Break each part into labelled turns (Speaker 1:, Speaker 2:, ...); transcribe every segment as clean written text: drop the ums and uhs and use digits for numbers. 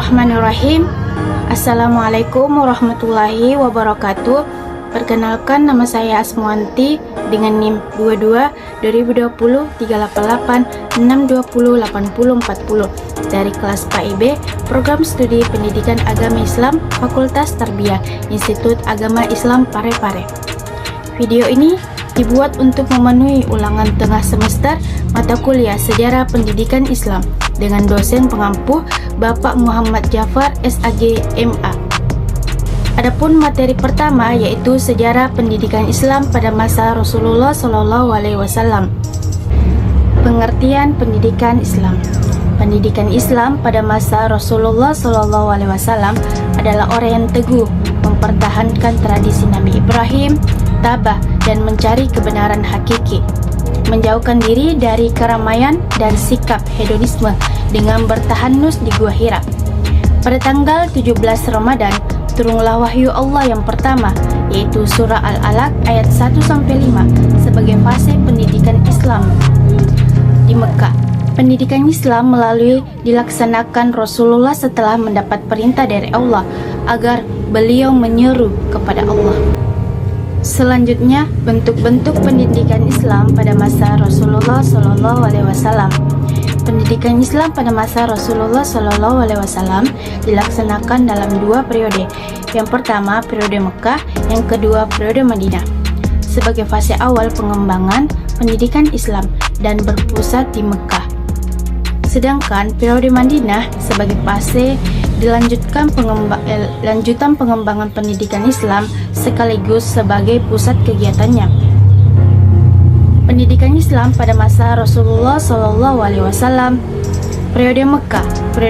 Speaker 1: Bismillahirrahmanirrahim. Assalamualaikum warahmatullahi wabarakatuh. Perkenalkan, nama saya Asmuanti dengan NIM 22 2020 388 620 80 40 dari kelas PAIB, Program Studi Pendidikan Agama Islam, Fakultas Tarbiyah, Institut Agama Islam Parepare. Video ini dibuat untuk memenuhi ulangan tengah semester mata kuliah Sejarah Pendidikan Islam dengan dosen pengampu Bapak Muhammad Jafar SAG MA. Adapun materi pertama yaitu Sejarah Pendidikan Islam pada masa Rasulullah SAW. Pengertian pendidikan Islam. Pendidikan Islam pada masa Rasulullah SAW adalah orang yang teguh mempertahankan tradisi Nabi Ibrahim, tabah dan mencari kebenaran hakiki, menjauhkan diri dari keramaian dan sikap hedonisme dengan bertahanus di Gua Hira. Pada tanggal 17 Ramadan turunlah wahyu Allah yang pertama, yaitu surah Al-Alaq ayat 1-5 sebagai fase pendidikan Islam di Mekah. Pendidikan Islam melalui dilaksanakan Rasulullah setelah mendapat perintah dari Allah agar beliau menyeru kepada Allah. Selanjutnya, bentuk-bentuk pendidikan Islam pada masa Rasulullah SAW. Pendidikan Islam pada masa Rasulullah SAW dilaksanakan dalam dua periode. Yang pertama, periode Mekah, yang kedua, periode Madinah. Sebagai fase awal pengembangan pendidikan Islam dan berpusat di Mekah. Sedangkan periode Madinah sebagai fase lanjutan pengembangan pendidikan Islam sekaligus sebagai pusat kegiatannya. Pendidikan Islam pada masa Rasulullah SAW. Periode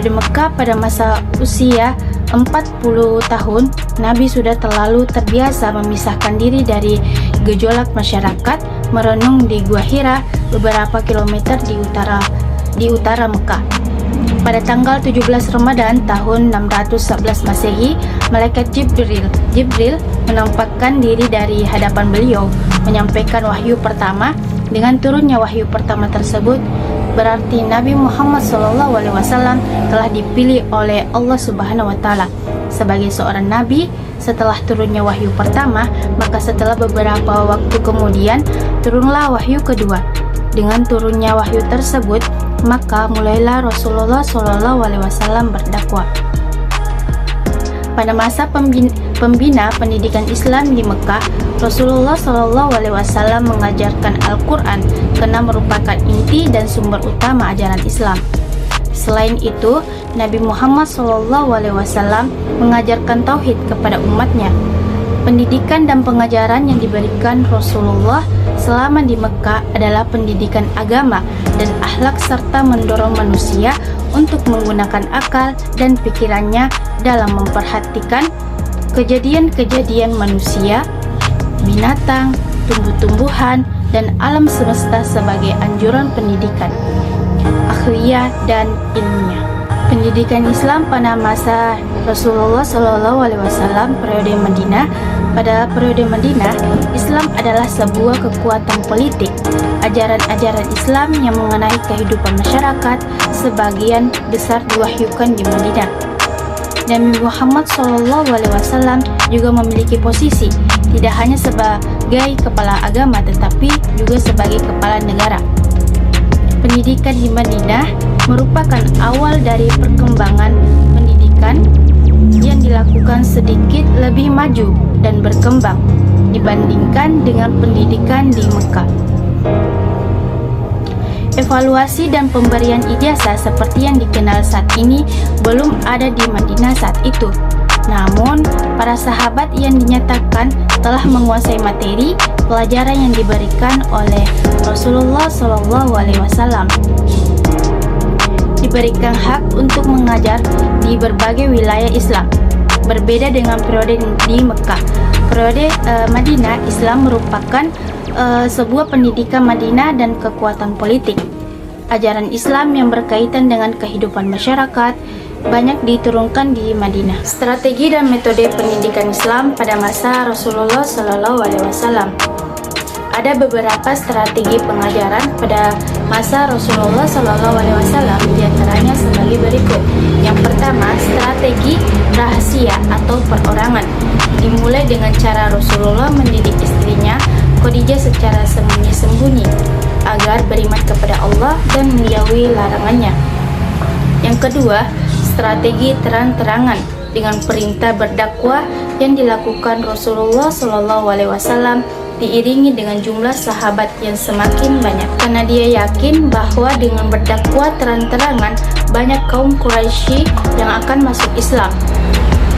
Speaker 1: Mekah pada masa usia 40 tahun, Nabi sudah terlalu terbiasa memisahkan diri dari gejolak masyarakat, merenung di Gua Hira beberapa kilometer di utara Mekah. Pada tanggal 17 Ramadan tahun 611 Masehi, malaikat Jibril menampakkan diri dari hadapan beliau, menyampaikan wahyu pertama. Dengan turunnya wahyu pertama tersebut, berarti Nabi Muhammad SAW telah dipilih oleh Allah Subhanahu wa Ta'ala sebagai seorang nabi. Setelah turunnya wahyu pertama, maka setelah beberapa waktu kemudian turunlah wahyu kedua. Dengan turunnya wahyu tersebut, maka mulailah Rasulullah SAW berdakwah. Pada masa pembina pendidikan Islam di Mekah, Rasulullah SAW mengajarkan Al-Quran karena merupakan inti dan sumber utama ajaran Islam. Selain itu, Nabi Muhammad SAW mengajarkan tauhid kepada umatnya. Pendidikan dan pengajaran yang diberikan Rasulullah selama di Mekah adalah pendidikan agama dan akhlak serta mendorong manusia untuk menggunakan akal dan pikirannya dalam memperhatikan kejadian-kejadian manusia, binatang, tumbuh-tumbuhan, dan alam semesta sebagai anjuran pendidikan akhliyah dan ilmiah. Pendidikan Islam pada masa Rasulullah SAW periode Madinah. Pada periode Madinah, Islam adalah sebuah kekuatan politik. Ajaran-ajaran Islam yang mengenai kehidupan masyarakat sebagian besar diwahyukan di Madinah. Nabi Muhammad SAW juga memiliki posisi tidak hanya sebagai kepala agama tetapi juga sebagai kepala negara. Pendidikan di Madinah merupakan awal dari perkembangan pendidikan yang dilakukan sedikit lebih maju dan berkembang dibandingkan dengan pendidikan di Mekah. Evaluasi dan pemberian ijazah seperti yang dikenal saat ini belum ada di Madinah saat itu. Namun, para sahabat yang dinyatakan telah menguasai materi pelajaran yang diberikan oleh Rasulullah SAW. Diberikan hak untuk mengajar di berbagai wilayah Islam. Berbeda dengan periode di Mekah. Periode Madinah, Islam merupakan sebuah pendidikan Madinah dan kekuatan politik. Ajaran Islam yang berkaitan dengan kehidupan masyarakat banyak diturunkan di Madinah. Strategi dan metode pendidikan Islam pada masa Rasulullah SAW. Ada beberapa strategi pengajaran pada masa Rasulullah SAW diantaranya sebagai berikut. Yang pertama, strategi rahasia atau perorangan. Dimulai dengan cara Rasulullah mendidik istrinya Khadijah secara sembunyi-sembunyi agar beriman kepada Allah dan menjauhi larangannya. Yang kedua, strategi terang-terangan dengan perintah berdakwah yang dilakukan Rasulullah SAW diiringi dengan jumlah sahabat yang semakin banyak, karena dia yakin bahwa dengan berdakwah terang-terangan banyak kaum Quraisy yang akan masuk Islam.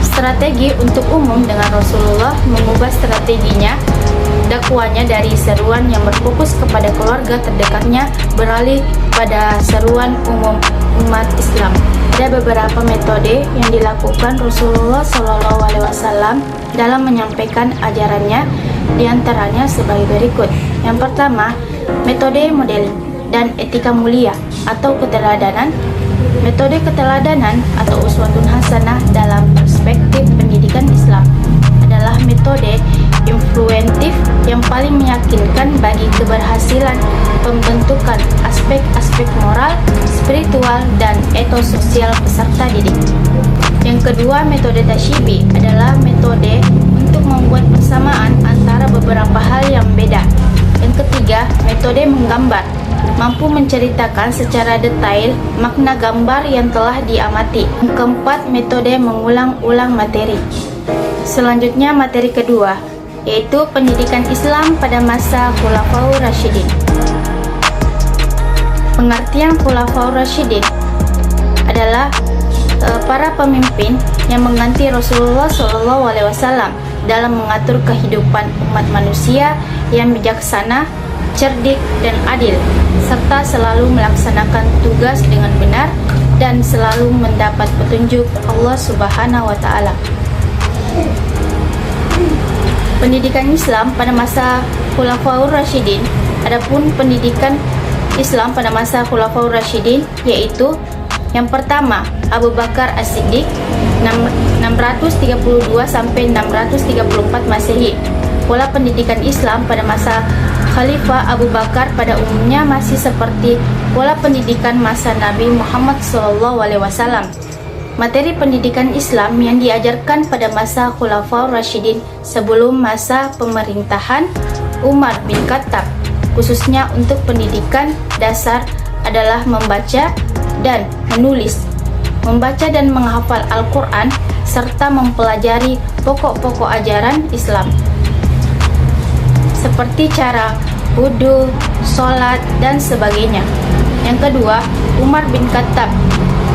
Speaker 1: Strategi untuk umum dengan Rasulullah mengubah strateginya dakwanya dari seruan yang berfokus kepada keluarga terdekatnya beralih pada seruan umum umat Islam. Ada beberapa metode yang dilakukan Rasulullah SAW dalam menyampaikan ajarannya, diantaranya sebagai berikut. Yang pertama, metode modeling dan etika mulia atau keteladanan. Metode keteladanan atau uswatun hasanah dalam perspektif pendidikan Islam adalah metode influentif yang paling meyakinkan bagi keberhasilan pembentukan aspek-aspek moral, spiritual, dan etos sosial peserta didik. Yang kedua, metode tasyibi adalah metode untuk membuat persamaan antara beberapa hal yang beda. Yang ketiga, metode menggambar, mampu menceritakan secara detail makna gambar yang telah diamati. Yang keempat, metode mengulang-ulang materi. Selanjutnya, materi kedua, yaitu pendidikan Islam pada masa Khulafaur Rasyidin. Pengertian Khulafaur Rasyidin adalah para pemimpin yang mengganti Rasulullah SAW dalam mengatur kehidupan umat manusia yang bijaksana, cerdik, dan adil, serta selalu melaksanakan tugas dengan benar dan selalu mendapat petunjuk Allah Subhanahu wa Ta'ala. Pendidikan Islam pada masa Khulafaur Rasyidin. Adapun pendidikan Islam pada masa Khulafaur Rasyidin yaitu yang pertama, Abu Bakar As-Siddiq 632 sampai 634 Masehi. Pola pendidikan Islam pada masa Khalifah Abu Bakar pada umumnya masih seperti pola pendidikan masa Nabi Muhammad SAW. Materi pendidikan Islam yang diajarkan pada masa Khulafaur Rasyidin sebelum masa pemerintahan Umar bin Khattab, khususnya untuk pendidikan dasar, adalah membaca dan menulis, membaca dan menghafal Al-Quran, serta mempelajari pokok-pokok ajaran Islam seperti cara wudhu, sholat, dan sebagainya. Yang kedua, Umar bin Khattab.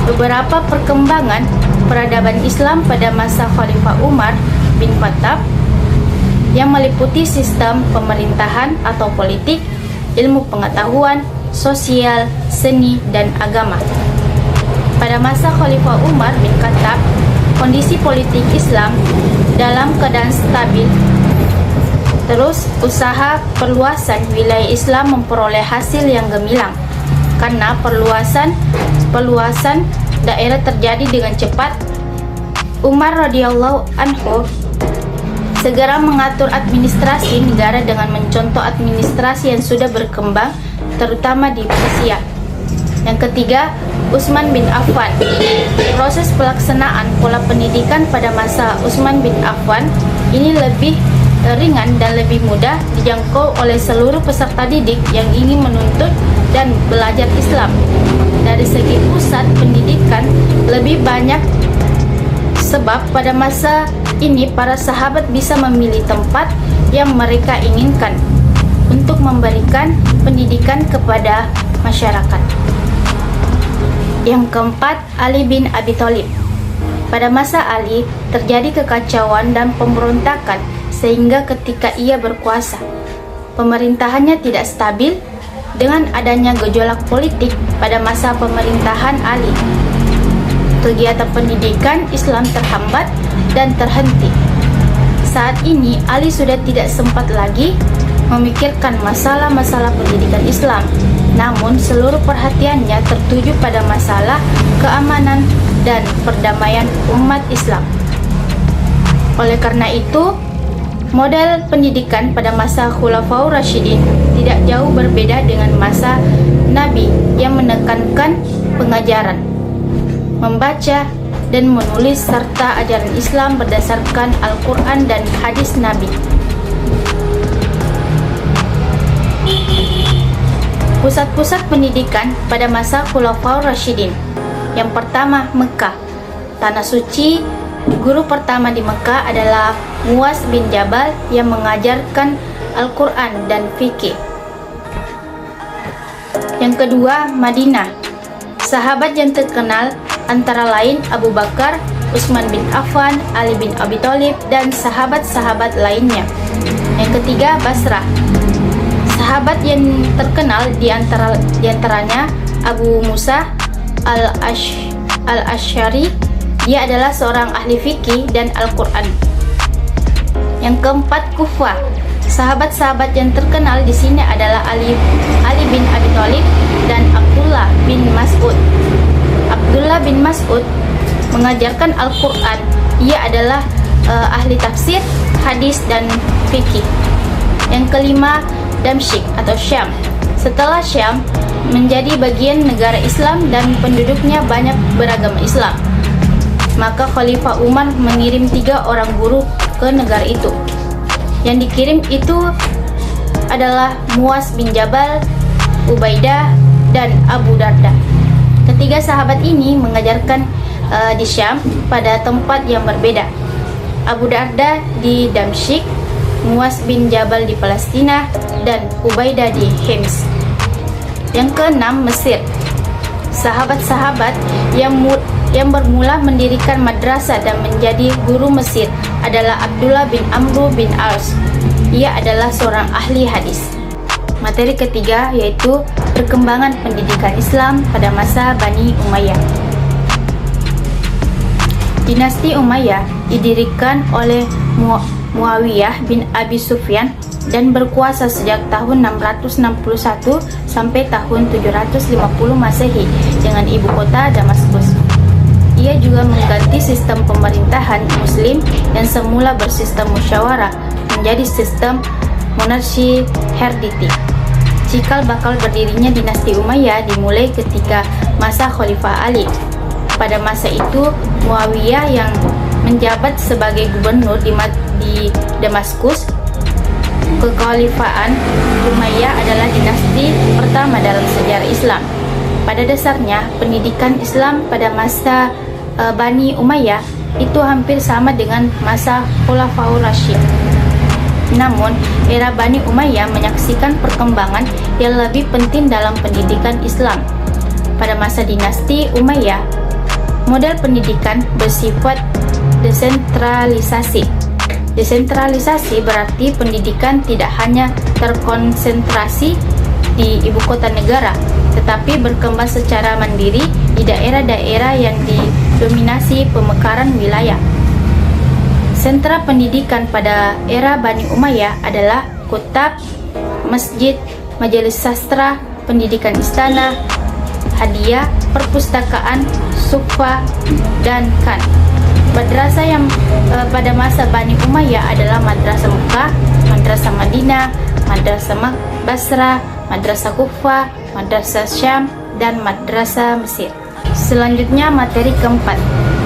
Speaker 1: Beberapa perkembangan peradaban Islam pada masa Khalifah Umar bin Khattab yang meliputi sistem pemerintahan atau politik, ilmu pengetahuan, sosial, seni, dan agama. Pada masa Khalifah Umar bin Khattab, kondisi politik Islam dalam keadaan stabil. Terus, usaha perluasan wilayah Islam memperoleh hasil yang gemilang karena perluasan daerah terjadi dengan cepat. Umar radhiyallahu anhu segera mengatur administrasi negara dengan mencontoh administrasi yang sudah berkembang, terutama di Persia. Yang ketiga, Utsman bin Affan. Proses pelaksanaan pola pendidikan pada masa Utsman bin Affan ini lebih ringan dan lebih mudah dijangkau oleh seluruh peserta didik yang ingin menuntut dan belajar Islam. Dari segi pusat pendidikan lebih banyak, sebab pada masa ini para sahabat bisa memilih tempat yang mereka inginkan untuk memberikan pendidikan kepada masyarakat. Yang keempat, Ali bin Abi Thalib. Pada masa Ali terjadi kekacauan dan pemberontakan, sehingga ketika ia berkuasa, pemerintahannya tidak stabil. Dengan adanya gejolak politik pada masa pemerintahan Ali, kegiatan pendidikan Islam terhambat dan terhenti. Saat ini Ali sudah tidak sempat lagi memikirkan masalah-masalah pendidikan Islam, namun seluruh perhatiannya tertuju pada masalah keamanan dan perdamaian umat Islam. Oleh karena itu, model pendidikan pada masa Khulafaur Rasyidin tidak jauh berbeda dengan masa Nabi yang menekankan pengajaran, membaca, dan menulis serta ajaran Islam berdasarkan Al-Quran dan hadis Nabi. Pusat-pusat pendidikan pada masa Khulafaur Rasyidin. Yang pertama, Mekah, tanah suci. Guru pertama di Mekah adalah Muaz bin Jabal yang mengajarkan Al-Quran dan fikih. Yang kedua, Madinah. Sahabat yang terkenal antara lain Abu Bakar, Utsman bin Affan, Ali bin Abi Thalib, dan sahabat-sahabat lainnya. Yang ketiga, Basrah. Sahabat yang terkenal diantaranya Abu Musa al-Asy'ari. Dia adalah seorang ahli fikih dan Al-Quran. Yang keempat, Kufah. Sahabat-sahabat yang terkenal di sini adalah Ali bin Abi Thalib dan Abdullah bin Mas'ud. Abdullah bin Mas'ud mengajarkan Al-Quran. Ia adalah ahli tafsir, hadis, dan fikih. Yang kelima, Damsyik atau Syam. Setelah Syam menjadi bagian negara Islam dan penduduknya banyak beragama Islam, maka Khalifah Umar mengirim 3 orang guru ke negara itu. Yang dikirim itu adalah Muaz bin Jabal, Ubaidah, dan Abu Darda. Ketiga sahabat ini mengajarkan di Syam pada tempat yang berbeda. Abu Darda di Damsyik, Muaz bin Jabal di Palestina, dan Ubaidah di Hims. Yang keenam, Mesir. Sahabat-sahabat yang bermula mendirikan madrasah dan menjadi guru Mesir adalah Abdullah bin Amr bin As. Ia adalah seorang ahli hadis. Materi ketiga yaitu perkembangan pendidikan Islam pada masa Bani Umayyah. Dinasti Umayyah didirikan oleh Muawiyah bin Abi Sufyan dan berkuasa sejak tahun 661 sampai tahun 750 Masehi dengan ibu kota Damaskus. Ia juga mengganti sistem pemerintahan Muslim yang semula bersistem musyawarah menjadi sistem monarki hereditary. Cikal bakal berdirinya dinasti Umayyah dimulai ketika masa Khalifah Ali. Pada masa itu, Muawiyah yang menjabat sebagai gubernur di Damaskus. Kekhalifahan Umayyah adalah dinasti pertama dalam sejarah Islam. Pada dasarnya, pendidikan Islam pada masa Bani Umayyah itu hampir sama dengan masa Khulafaur Rasyid. Namun, era Bani Umayyah menyaksikan perkembangan yang lebih penting dalam pendidikan Islam. Pada masa dinasti Umayyah, model pendidikan bersifat desentralisasi. Desentralisasi berarti pendidikan tidak hanya terkonsentrasi di ibu kota negara, tetapi berkembang secara mandiri di daerah-daerah yang didominasi pemekaran wilayah. Sentra pendidikan pada era Bani Umayyah adalah kutab, masjid, majelis sastra, pendidikan istana, hadiah, perpustakaan, sufa, dan khan. Madrasah yang pada masa Bani Umayyah adalah Madrasah Mekah, Madrasah Madinah, Madrasah Basrah, Madrasah Kufah, Madrasah Syam, dan Madrasah Mesir. Selanjutnya materi keempat,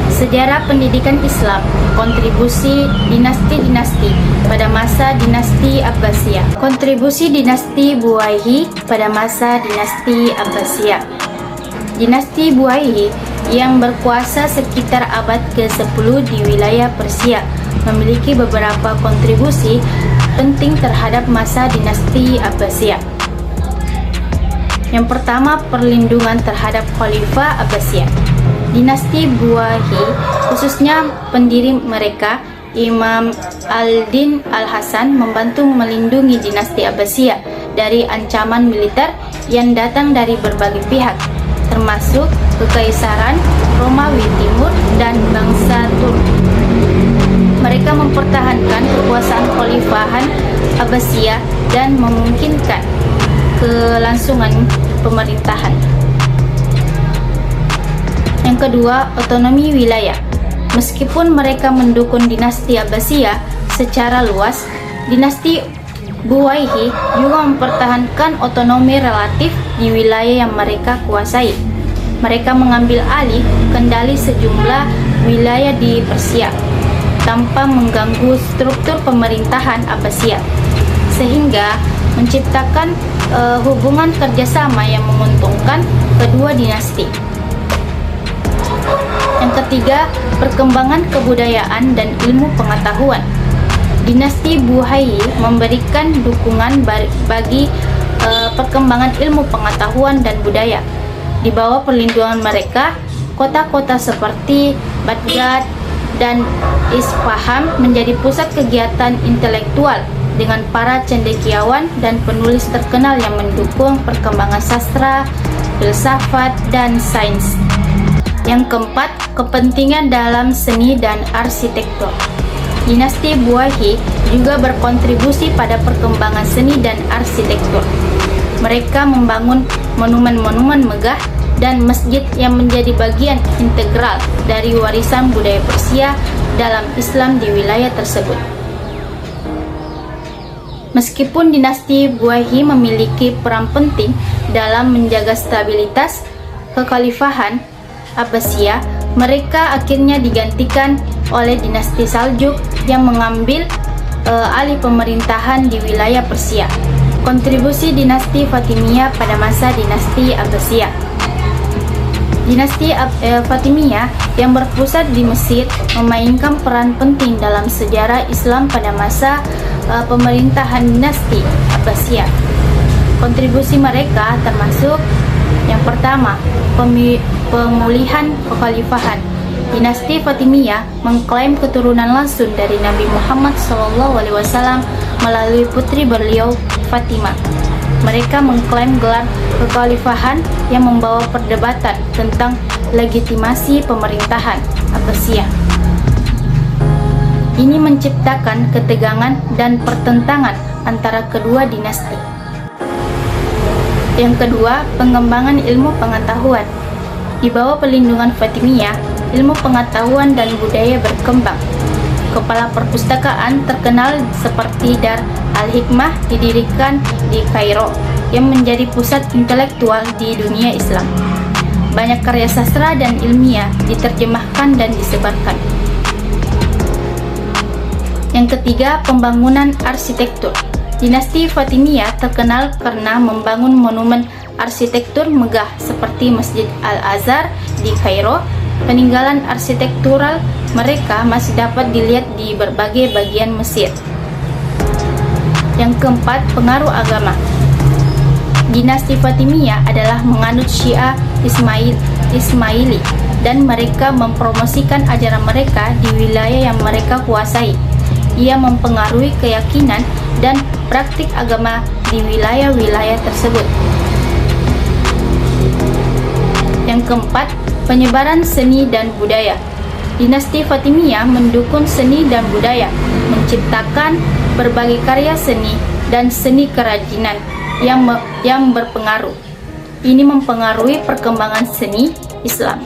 Speaker 1: sejarah pendidikan Islam, kontribusi dinasti-dinasti pada masa dinasti Abbasiyah. Kontribusi dinasti Buwayhi pada masa dinasti Abbasiyah. Dinasti Buwayhi yang berkuasa sekitar abad ke-10 di wilayah Persia memiliki beberapa kontribusi penting terhadap masa dinasti Abbasiyah. Yang pertama, perlindungan terhadap Khalifah Abbasiyah. Dinasti Buwayhi, khususnya pendiri mereka, Imam Al-Din Al-Hasan, membantu melindungi dinasti Abbasiyah dari ancaman militer yang datang dari berbagai pihak, termasuk Kekaisaran Romawi Timur dan bangsa Turki. Mereka mempertahankan kekuasaan Khalifahan Abbasiyah dan memungkinkan kelangsungan pemerintahan. Yang kedua, otonomi wilayah. Meskipun mereka mendukung dinasti Abbasiyah secara luas, dinasti Buwayhi juga mempertahankan otonomi relatif di wilayah yang mereka kuasai. Mereka mengambil alih kendali sejumlah wilayah di Persia tanpa mengganggu struktur pemerintahan Abbasiyah, sehingga menciptakan hubungan kerjasama yang menguntungkan kedua dinasti. Yang ketiga, perkembangan kebudayaan dan ilmu pengetahuan. Dinasti Buhayyi memberikan dukungan bagi perkembangan ilmu pengetahuan dan budaya. Di bawah perlindungan mereka, kota-kota seperti Baghdad dan Isfahan menjadi pusat kegiatan intelektual dengan para cendekiawan dan penulis terkenal yang mendukung perkembangan sastra, filsafat, dan sains. Yang keempat, kepentingan dalam seni dan arsitektur. Dinasti Buhayyi juga berkontribusi pada perkembangan seni dan arsitektur. Mereka membangun monumen-monumen megah dan masjid yang menjadi bagian integral dari warisan budaya Persia dalam Islam di wilayah tersebut. Meskipun dinasti Buhayyi memiliki peran penting dalam menjaga stabilitas kekhalifahan Abbasiyah, mereka akhirnya digantikan oleh dinasti Saljuk yang mengambil alih pemerintahan di wilayah Persia. Kontribusi dinasti Fatimiyah pada masa dinasti Abbasiyah. Dinasti Fatimiyah yang berpusat di Mesir memainkan peran penting dalam sejarah Islam pada masa pemerintahan dinasti Abbasiyah. Kontribusi mereka termasuk yang pertama, pemulihan kekhalifahan. Dinasti Fatimiyah mengklaim keturunan langsung dari Nabi Muhammad SAW melalui putri beliau Fatimah. Mereka mengklaim gelar kekhalifahan yang membawa perdebatan tentang legitimasi pemerintahan Abbasiyah. Ini menciptakan ketegangan dan pertentangan antara kedua dinasti. Yang kedua, pengembangan ilmu pengetahuan. Di bawah perlindungan Fatimiyah, ilmu pengetahuan dan budaya berkembang. Kepala perpustakaan terkenal seperti Dar al-Hikmah didirikan di Kairo yang menjadi pusat intelektual di dunia Islam. Banyak karya sastra dan ilmiah diterjemahkan dan disebarkan. Yang ketiga, pembangunan arsitektur. Dinasti Fatimiyah terkenal karena membangun monumen arsitektur megah seperti Masjid Al-Azhar di Kairo. Peninggalan arsitektural mereka masih dapat dilihat di berbagai bagian Mesir. Yang keempat, pengaruh agama. Dinasti Fatimiyah adalah menganut Syiah Ismaili dan mereka mempromosikan ajaran mereka di wilayah yang mereka kuasai. Ia mempengaruhi keyakinan dan praktik agama di wilayah-wilayah tersebut. Yang keempat, penyebaran seni dan budaya. Dinasti Fatimiyah mendukung seni dan budaya, menciptakan berbagai karya seni dan seni kerajinan yang berpengaruh. Ini mempengaruhi perkembangan seni Islam.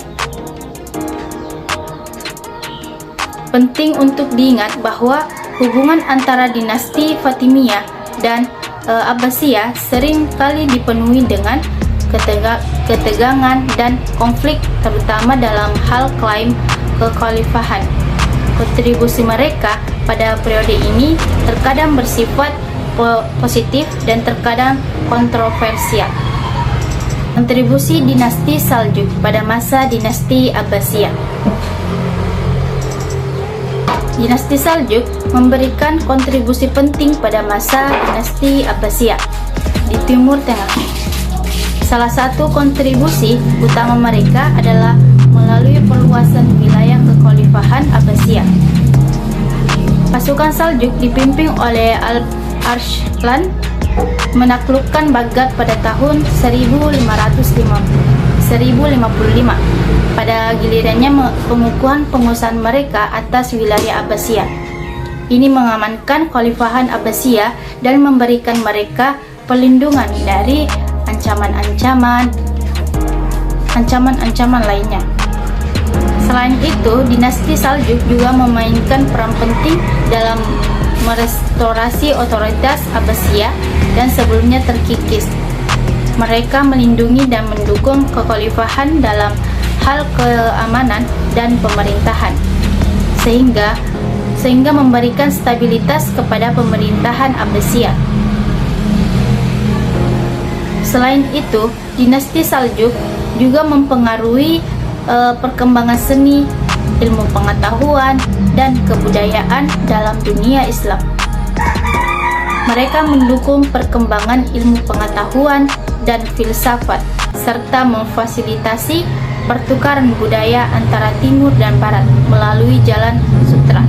Speaker 1: Penting untuk diingat bahwa hubungan antara dinasti Fatimiyah dan Abbasiyah sering kali dipenuhi dengan ketegangan dan konflik, terutama dalam hal klaim kekhalifahan. Kontribusi mereka pada periode ini terkadang bersifat positif dan terkadang kontroversial. Kontribusi dinasti Saljuk pada masa dinasti Abbasiyah. Dinasti Saljuk memberikan kontribusi penting pada masa dinasti Abbasiyah di Timur Tengah. Salah satu kontribusi utama mereka adalah melalui perluasan wilayah kekhalifahan Abbasiyah. Pasukan Saljuk dipimpin oleh Al-Arslan menaklukkan Baghdad pada tahun 1555. Pada gilirannya pengukuhan penguasaan mereka atas wilayah Abbasiyah. Ini mengamankan Khalifahan Abbasiyah dan memberikan mereka perlindungan dari ancaman-ancaman lainnya. Selain itu, dinasti Saljuk juga memainkan peran penting dalam merestorasi otoritas Abbasiyah dan sebelumnya terkikis. Mereka melindungi dan mendukung kekhalifahan dalam hal keamanan dan pemerintahan, sehingga memberikan stabilitas kepada pemerintahan Abbasiyah. Selain itu, dinasti Saljuk juga mempengaruhi perkembangan seni, ilmu pengetahuan, dan kebudayaan dalam dunia Islam. Mereka mendukung perkembangan ilmu pengetahuan dan filsafat, serta memfasilitasi pertukaran budaya antara timur dan barat melalui jalan sutra.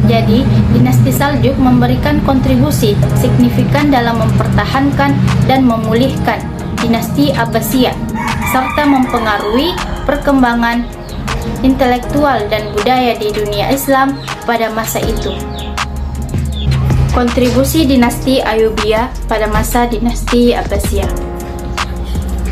Speaker 1: Jadi, dinasti Saljuk memberikan kontribusi signifikan dalam mempertahankan dan memulihkan dinasti Abbasiyah, serta mempengaruhi perkembangan intelektual dan budaya di dunia Islam pada masa itu. Kontribusi dinasti Ayyubiyah pada masa dinasti Abbasiyah.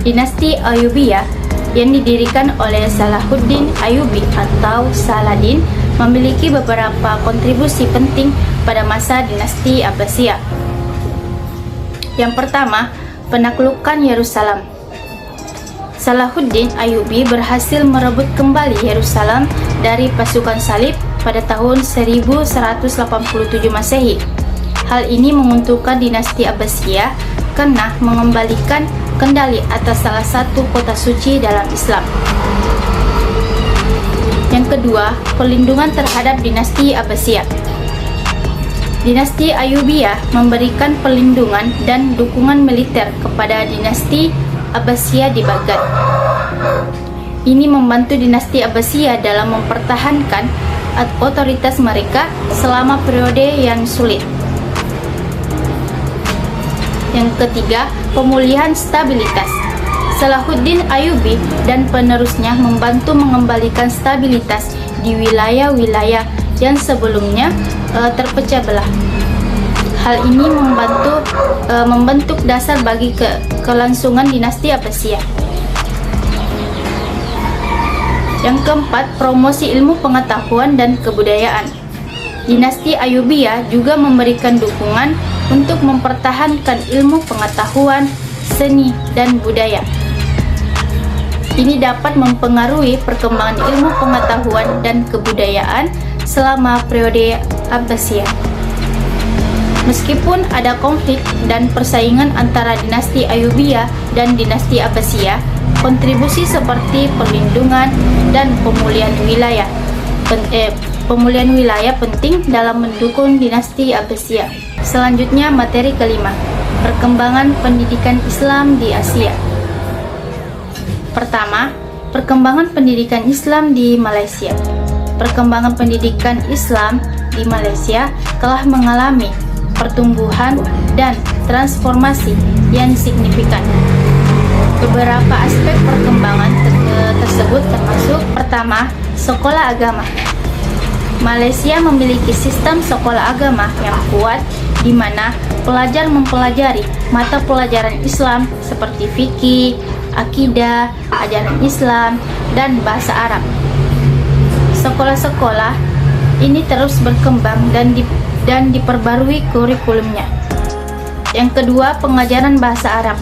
Speaker 1: Dinasti Ayyubiyah yang didirikan oleh Salahuddin Ayyubi atau Saladin memiliki beberapa kontribusi penting pada masa dinasti Abbasiyah. Yang pertama, penaklukan Yerusalem. Salahuddin Ayyubi berhasil merebut kembali Yerusalem dari pasukan Salib pada tahun 1187 Masehi. Hal ini menguntungkan dinasti Abbasiyah karena mengembalikan kendali atas salah satu kota suci dalam Islam. Yang kedua, perlindungan terhadap dinasti Abbasiyah. Dinasti Ayyubiyah memberikan perlindungan dan dukungan militer kepada dinasti Abbasiyah di Baghdad. Ini membantu dinasti Abbasiyah dalam mempertahankan otoritas mereka selama periode yang sulit. Yang ketiga, pemulihan stabilitas. Salahuddin Ayyubi dan penerusnya membantu mengembalikan stabilitas di wilayah-wilayah yang sebelumnya terpecah belah. Hal ini membentuk dasar bagi kelangsungan dinasti Abbasiyah. Yang keempat, promosi ilmu pengetahuan dan kebudayaan. Dinasti Ayyubiyah juga memberikan dukungan untuk mempertahankan ilmu pengetahuan, seni, dan budaya. Ini dapat mempengaruhi perkembangan ilmu pengetahuan dan kebudayaan selama periode Abbasiyah. Meskipun ada konflik dan persaingan antara dinasti Ayyubiyah dan dinasti Abbasiyah, kontribusi seperti perlindungan dan pemulihan wilayah penting dalam mendukung dinasti Abbasiyah. Selanjutnya, materi kelima, perkembangan pendidikan Islam di Asia. Pertama, perkembangan pendidikan Islam di Malaysia. Perkembangan pendidikan Islam di Malaysia telah mengalami pertumbuhan dan transformasi yang signifikan. Beberapa aspek perkembangan tersebut termasuk: pertama, sekolah agama. Malaysia memiliki sistem sekolah agama yang kuat di mana pelajar mempelajari mata pelajaran Islam seperti fikih, akidah, ajaran Islam, dan bahasa Arab. Sekolah-sekolah ini terus berkembang dan diperbarui kurikulumnya. Yang kedua, pengajaran bahasa Arab.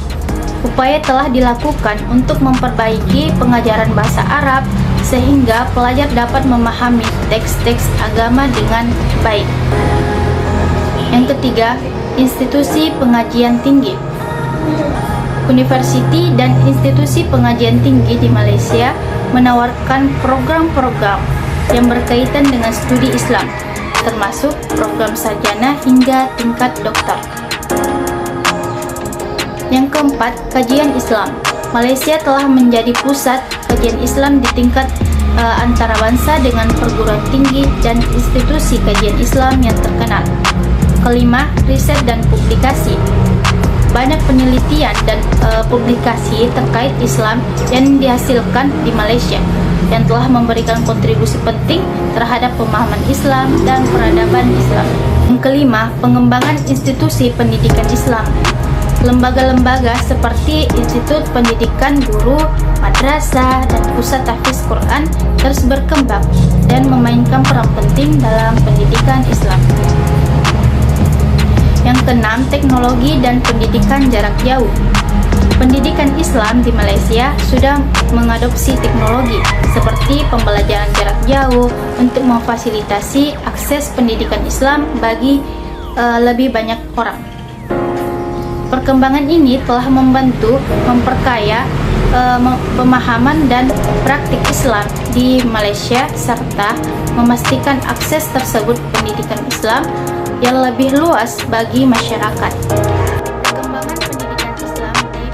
Speaker 1: Upaya telah dilakukan untuk memperbaiki pengajaran bahasa Arab sehingga pelajar dapat memahami teks-teks agama dengan baik. Yang ketiga, institusi pengajian tinggi. Universiti dan institusi pengajian tinggi di Malaysia menawarkan program-program yang berkaitan dengan studi Islam, termasuk program sarjana hingga tingkat doktor. Yang keempat, kajian Islam. Malaysia telah menjadi pusat kajian Islam di tingkat antarabangsa dengan perguruan tinggi dan institusi kajian Islam yang terkenal. Kelima, riset dan publikasi. Banyak penelitian dan publikasi terkait Islam yang dihasilkan di Malaysia yang telah memberikan kontribusi penting terhadap pemahaman Islam dan peradaban Islam. Yang kelima, pengembangan institusi pendidikan Islam. Lembaga-lembaga seperti Institut Pendidikan Guru, Madrasah, dan Pusat Tahfiz Quran terus berkembang dan memainkan peran penting dalam pendidikan Islam. Yang keenam, teknologi dan pendidikan jarak jauh. Pendidikan Islam di Malaysia sudah mengadopsi teknologi seperti pembelajaran jarak jauh untuk memfasilitasi akses pendidikan Islam bagi lebih banyak orang. Perkembangan ini telah membantu memperkaya pemahaman dan praktik Islam di Malaysia serta memastikan akses tersebut pendidikan Islam yang lebih luas bagi masyarakat. Perkembangan pendidikan Islam di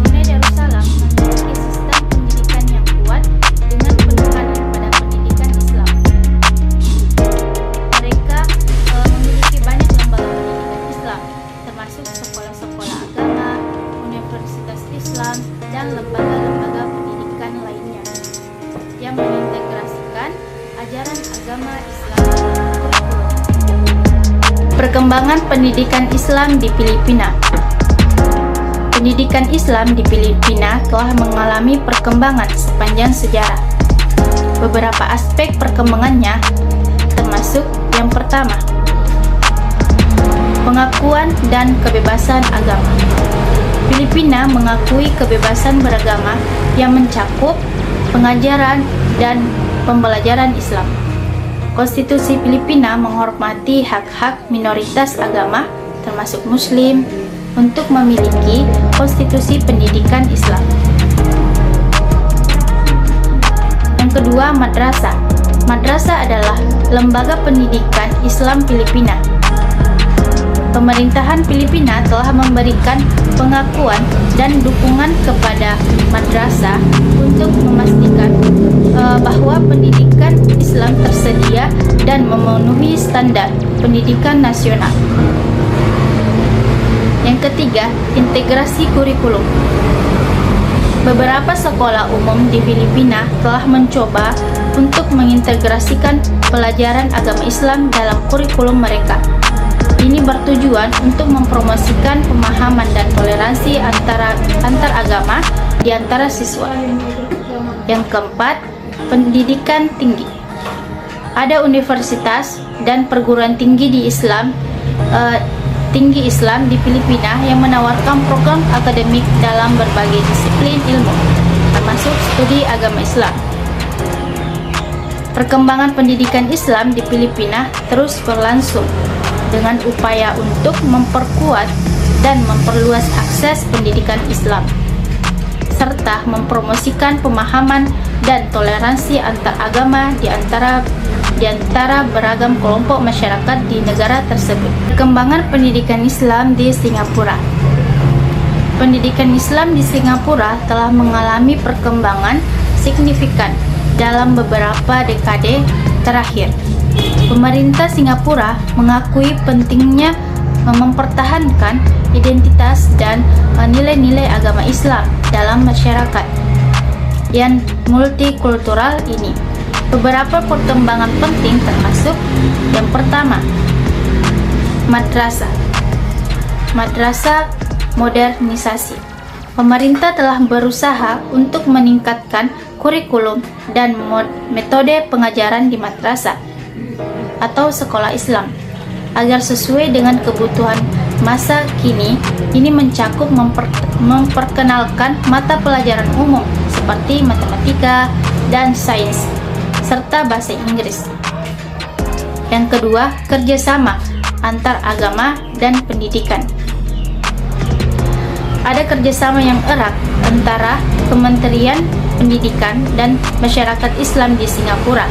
Speaker 1: Brunei Darussalam memiliki sistem pendidikan yang kuat dengan penekanan pada pendidikan Islam. Mereka memiliki banyak lembaga pendidikan Islam, termasuk sekolah-sekolah agama, universitas Islam, dan lembaga-lembaga pendidikan lainnya yang mengintegrasikan ajaran agama Islam. Perkembangan pendidikan Islam di Filipina. Pendidikan Islam di Filipina telah mengalami perkembangan sepanjang sejarah. Beberapa aspek perkembangannya termasuk yang pertama, pengakuan dan kebebasan agama. Filipina mengakui kebebasan beragama yang mencakup pengajaran dan pembelajaran Islam. Konstitusi Filipina menghormati hak-hak minoritas agama, termasuk Muslim, untuk memiliki konstitusi pendidikan Islam. Yang kedua, madrasah. Madrasah adalah lembaga pendidikan Islam Filipina. Pemerintahan Filipina telah memberikan pengakuan dan dukungan kepada madrasah untuk memastikan bahwa pendidikan Islam tersedia dan memenuhi standar pendidikan nasional. Yang ketiga, integrasi kurikulum. Beberapa sekolah umum di Filipina telah mencoba untuk mengintegrasikan pelajaran agama Islam dalam kurikulum mereka. Ini bertujuan untuk mempromosikan pemahaman dan toleransi antar agama di antara siswa. Yang keempat, pendidikan tinggi. Ada universitas dan perguruan tinggi di Islam di Filipina yang menawarkan program akademik dalam berbagai disiplin ilmu, termasuk studi agama Islam. Perkembangan pendidikan Islam di Filipina terus berlangsung dengan upaya untuk memperkuat dan memperluas akses pendidikan Islam serta mempromosikan pemahaman dan toleransi antar agama di antara beragam kelompok masyarakat di negara tersebut. Perkembangan pendidikan Islam di Singapura. Pendidikan Islam di Singapura telah mengalami perkembangan signifikan dalam beberapa dekade terakhir. Pemerintah Singapura mengakui pentingnya mempertahankan identitas dan nilai-nilai agama Islam dalam masyarakat yang multikultural ini. Beberapa perkembangan penting termasuk yang pertama, madrasah modernisasi. Pemerintah telah berusaha untuk meningkatkan kurikulum dan metode pengajaran di madrasah atau sekolah Islam agar sesuai dengan kebutuhan masa kini. Ini mencakup memperkenalkan mata pelajaran umum seperti matematika dan sains serta bahasa Inggris. Yang kedua, kerjasama antar agama dan pendidikan. Ada kerjasama yang erat antara Kementerian Pendidikan dan masyarakat Islam di Singapura.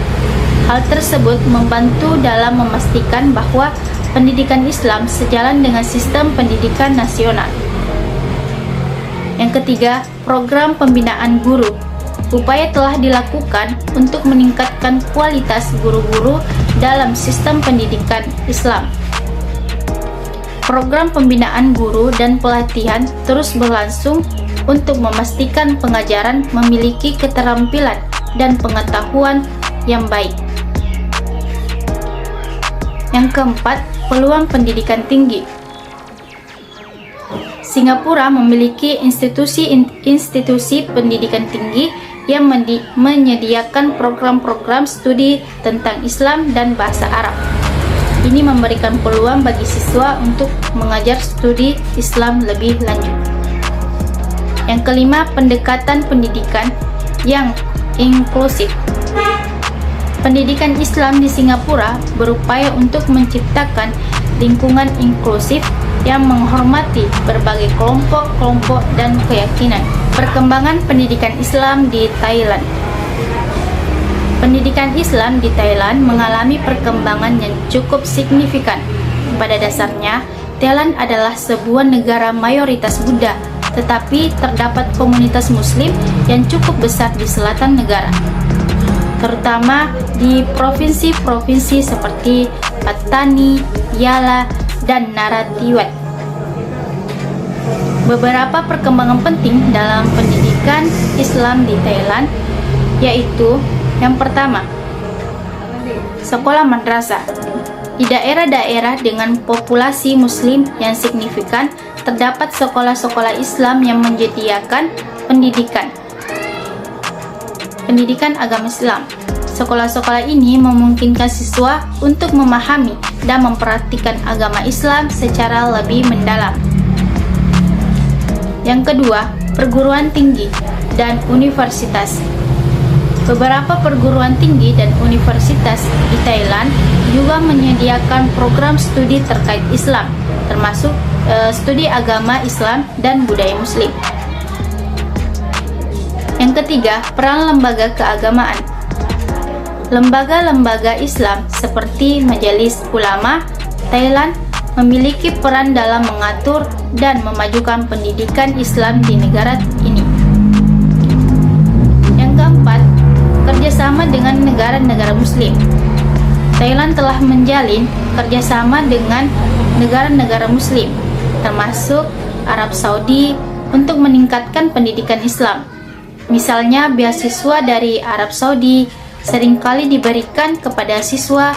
Speaker 1: Hal tersebut membantu dalam memastikan bahwa pendidikan Islam sejalan dengan sistem pendidikan nasional. Yang ketiga, program pembinaan guru. Upaya telah dilakukan untuk meningkatkan kualitas guru-guru dalam sistem pendidikan Islam. Program pembinaan guru dan pelatihan terus berlangsung untuk memastikan pengajaran memiliki keterampilan dan pengetahuan yang baik. Yang keempat, peluang pendidikan tinggi. Singapura memiliki institusi pendidikan tinggi yang menyediakan program-program studi tentang Islam dan bahasa Arab. Ini memberikan peluang bagi siswa untuk mengajar studi Islam lebih lanjut. Yang kelima, pendekatan pendidikan yang inklusif. Pendidikan Islam di Singapura berupaya untuk menciptakan lingkungan inklusif yang menghormati berbagai kelompok-kelompok dan keyakinan. Perkembangan pendidikan Islam di Thailand. Pendidikan Islam di Thailand mengalami perkembangan yang cukup signifikan. Pada dasarnya, Thailand adalah sebuah negara mayoritas Buddha, tetapi terdapat komunitas Muslim yang cukup besar di selatan negara, terutama di provinsi-provinsi seperti Pattani, Yala, dan Narathiwat. Beberapa perkembangan penting dalam pendidikan Islam di Thailand yaitu: yang pertama, sekolah madrasah. Di daerah-daerah dengan populasi Muslim yang signifikan, terdapat sekolah-sekolah Islam yang menyediakan pendidikan agama Islam. Sekolah-sekolah ini memungkinkan siswa untuk memahami dan memperhatikan agama Islam secara lebih mendalam. Yang kedua, perguruan tinggi dan universitas. Beberapa perguruan tinggi dan universitas di Thailand juga menyediakan program studi terkait Islam, termasuk studi agama Islam dan budaya Muslim. Yang ketiga, peran lembaga keagamaan. Lembaga-lembaga Islam seperti Majelis Ulama Thailand memiliki peran dalam mengatur dan memajukan pendidikan Islam di negara ini. Yang keempat, kerjasama dengan negara-negara Muslim. Thailand telah menjalin kerjasama dengan negara-negara Muslim, termasuk Arab Saudi, untuk meningkatkan pendidikan Islam. Misalnya, beasiswa dari Arab Saudi seringkali diberikan kepada siswa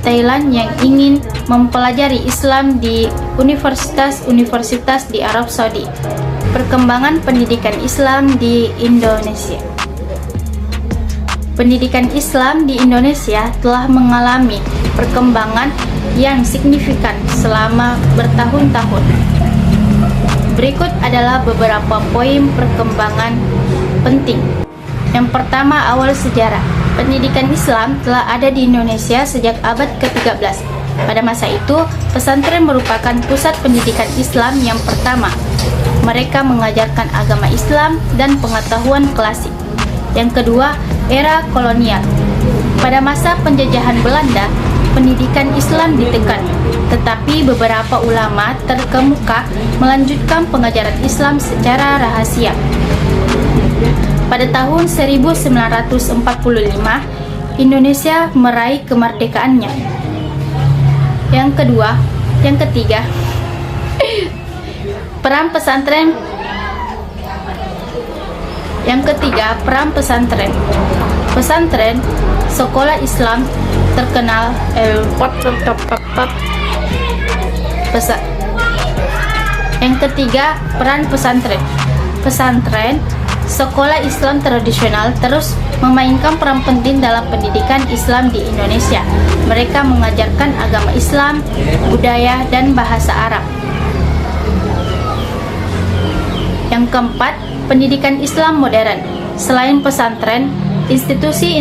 Speaker 1: Thailand yang ingin mempelajari Islam di universitas-universitas di Arab Saudi. Perkembangan pendidikan Islam di Indonesia. Pendidikan Islam di Indonesia telah mengalami perkembangan yang signifikan selama bertahun-tahun. Berikut adalah beberapa poin perkembangan penting. Yang pertama, awal sejarah. Pendidikan Islam telah ada di Indonesia sejak abad ke-13. Pada masa itu, pesantren merupakan pusat pendidikan Islam yang pertama. Mereka mengajarkan agama Islam dan pengetahuan klasik. Yang kedua, era kolonial. Pada masa penjajahan Belanda, pendidikan Islam ditekan, tetapi beberapa ulama terkemuka melanjutkan pengajaran Islam secara rahasia. Pada tahun 1945, Indonesia meraih kemerdekaannya. Yang ketiga, peran pesantren. Yang ketiga, peran pesantren. Pesantren, sekolah Islam terkenal Yang ketiga, peran pesantren. Pesantren, sekolah Islam tradisional terus memainkan peran penting dalam pendidikan Islam di Indonesia. Mereka mengajarkan agama Islam, budaya, dan bahasa Arab. Yang keempat, pendidikan Islam modern. Selain pesantren, institusi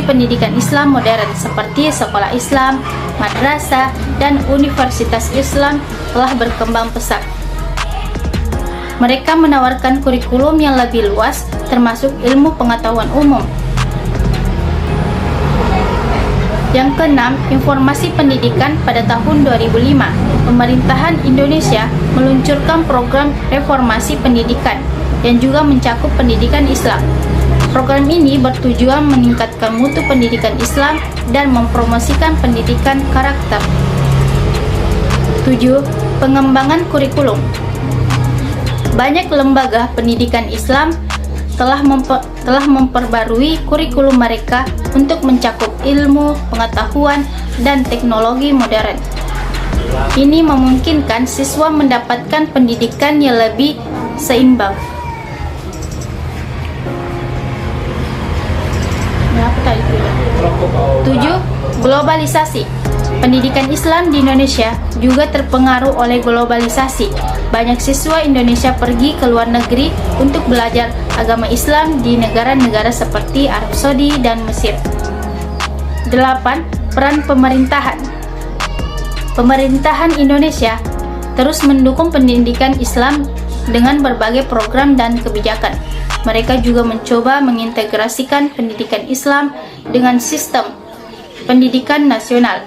Speaker 1: pendidikan Islam modern seperti sekolah Islam, madrasah, dan universitas Islam telah berkembang pesat. Mereka menawarkan kurikulum yang lebih luas, termasuk ilmu pengetahuan umum. Yang keenam, informasi pendidikan. Pada tahun 2005, pemerintahan Indonesia meluncurkan program reformasi pendidikan yang juga mencakup pendidikan Islam. Program ini bertujuan meningkatkan mutu pendidikan Islam dan mempromosikan pendidikan karakter. 7. Pengembangan kurikulum. Banyak lembaga pendidikan Islam telah memperbarui kurikulum mereka untuk mencakup ilmu, pengetahuan, dan teknologi modern. Ini memungkinkan siswa mendapatkan pendidikan yang lebih seimbang. 7. Globalisasi. Pendidikan Islam di Indonesia juga terpengaruh oleh globalisasi. Banyak siswa Indonesia pergi ke luar negeri untuk belajar agama Islam di negara-negara seperti Arab Saudi dan Mesir. 8. Peran pemerintahan. Pemerintahan Indonesia terus mendukung pendidikan Islam dengan berbagai program dan kebijakan. Mereka juga mencoba mengintegrasikan pendidikan Islam dengan sistem pendidikan nasional.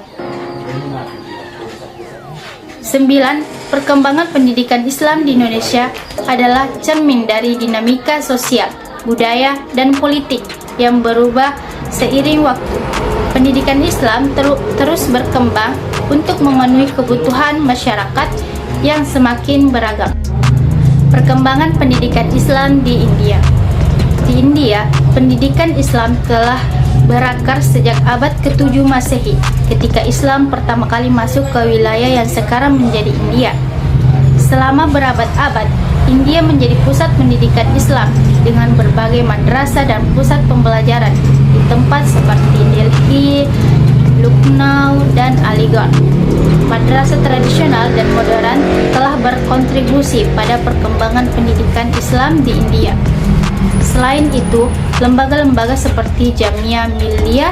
Speaker 1: 9. Perkembangan pendidikan Islam di Indonesia adalah cermin dari dinamika sosial, budaya, dan politik yang berubah seiring waktu. Pendidikan Islam terus berkembang untuk memenuhi kebutuhan masyarakat yang semakin beragam. Perkembangan pendidikan Islam di India. Di India, pendidikan Islam telah berakar sejak abad ke-7 Masehi, ketika Islam pertama kali masuk ke wilayah yang sekarang menjadi India. Selama berabad-abad, India menjadi pusat pendidikan Islam dengan berbagai madrasah dan pusat pembelajaran di tempat seperti Delhi, Lucknow, dan Aligarh. Madrasah tradisional dan modern telah berkontribusi pada perkembangan pendidikan Islam di India. Selain itu, lembaga-lembaga seperti Jamia Millia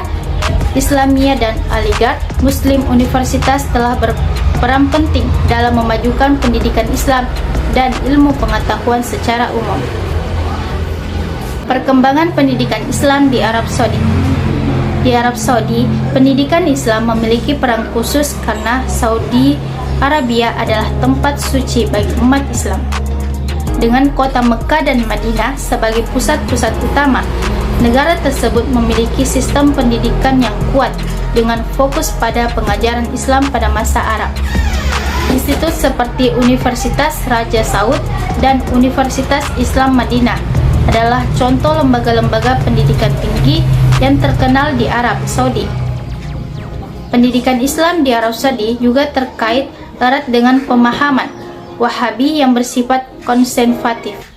Speaker 1: Islamiyah dan Aligarh Muslim Universitas telah berperan penting dalam memajukan pendidikan Islam dan ilmu pengetahuan secara umum. Perkembangan pendidikan Islam di Arab Saudi. Di Arab Saudi, pendidikan Islam memiliki peran khusus karena Saudi Arabia adalah tempat suci bagi umat Islam. Dengan kota Mekah dan Madinah sebagai pusat-pusat utama, negara tersebut memiliki sistem pendidikan yang kuat dengan fokus pada pengajaran Islam pada masa Arab. Institut seperti Universitas Raja Saud dan Universitas Islam Madinah adalah contoh lembaga-lembaga pendidikan tinggi yang terkenal di Arab Saudi. Pendidikan Islam di Arab Saudi juga terkait erat dengan pemahaman Wahabi yang bersifat konservatif.